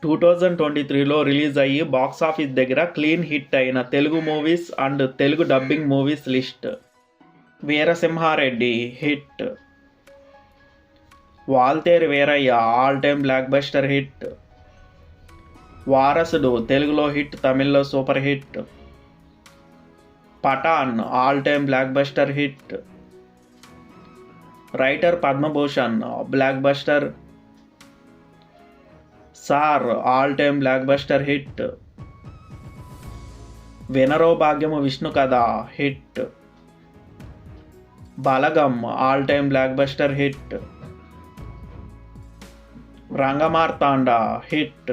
2023లో release అయ్యి box office దగ్గర clean hit అయిన Telugu movies and Telugu dubbing movies list. Veera Simha Reddy hit. Waltair Veerayya all time blockbuster hit. Varasudu తెలుగులో hit, తమిళ్లో super hit. Pathaan all time blockbuster hit. Writer Padmabhushan blockbuster. Sir all time blockbuster hit. Vinaro Bhagyamu Vishnu Katha hit. Balagam all time blockbuster hit. Rangamarthanda hit.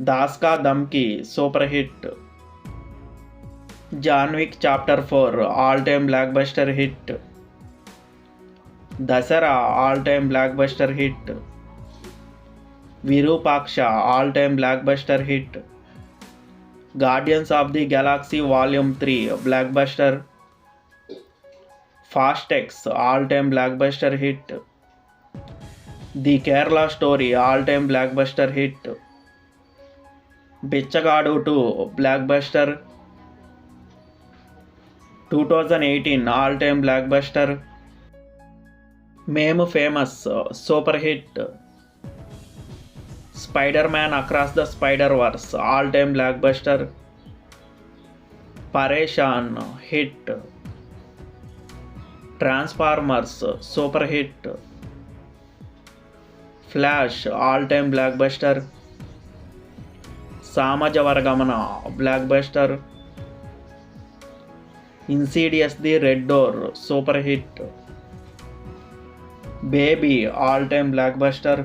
Das Ka Dhamki super hit. John Wick chapter 4 all time blockbuster hit. Dasara all time blockbuster hit. Virupaksha all time blockbuster hit. Guardians of the Galaxy volume 3 blockbuster. Fast X all time blockbuster hit. The Kerala Story all time blockbuster hit. Bichagadu 2 blockbuster. 2018 all time blockbuster. Mem Famous super hit. Spider Man Across the Spider Verse all time blockbuster. Pareshan hit. Transformers super hit. Flash all time blockbuster. Samajavaragamana block buster. Insidious The Red Door super hit. Baby all time blockbuster.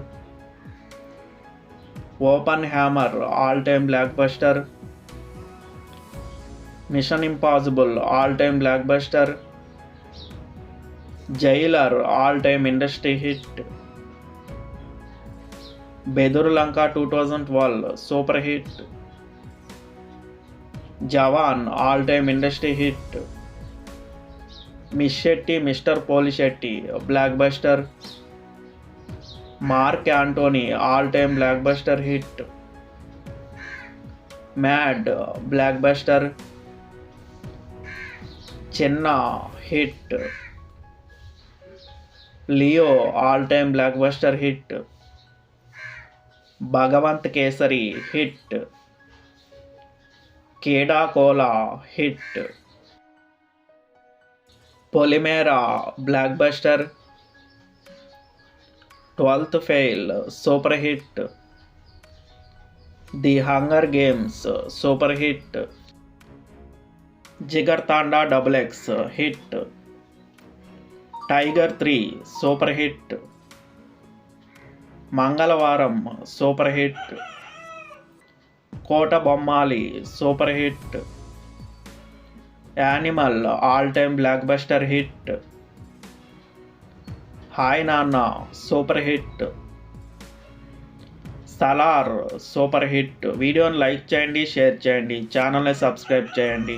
Oppenheimer all time blockbuster. Mission Impossible all time blockbuster. Jailer all time industry hit. Bedurulanka 2012 super hit. Jawan all time industry hit. Miss Shetty Mister Polishetty blockbuster. Mark Antony all time blockbuster hit. Mad blockbuster. Chinna hit. Leo all time blockbuster hit. Bhagavanth Kesari hit. Keedaa Cola hit. Polimera block buster. 12th fail super hit. The Hunger Games super hit. Jigar Thanda XX hit. Tiger 3 super hit. Mangalavaaram super hit. Kota Bommali super hit. Animal all time blockbuster hit. Hi Nanna super hit. Salaar super hit. వీడియోని like చేయండి, share చేయండి, ఛానల్ని subscribe చేయండి.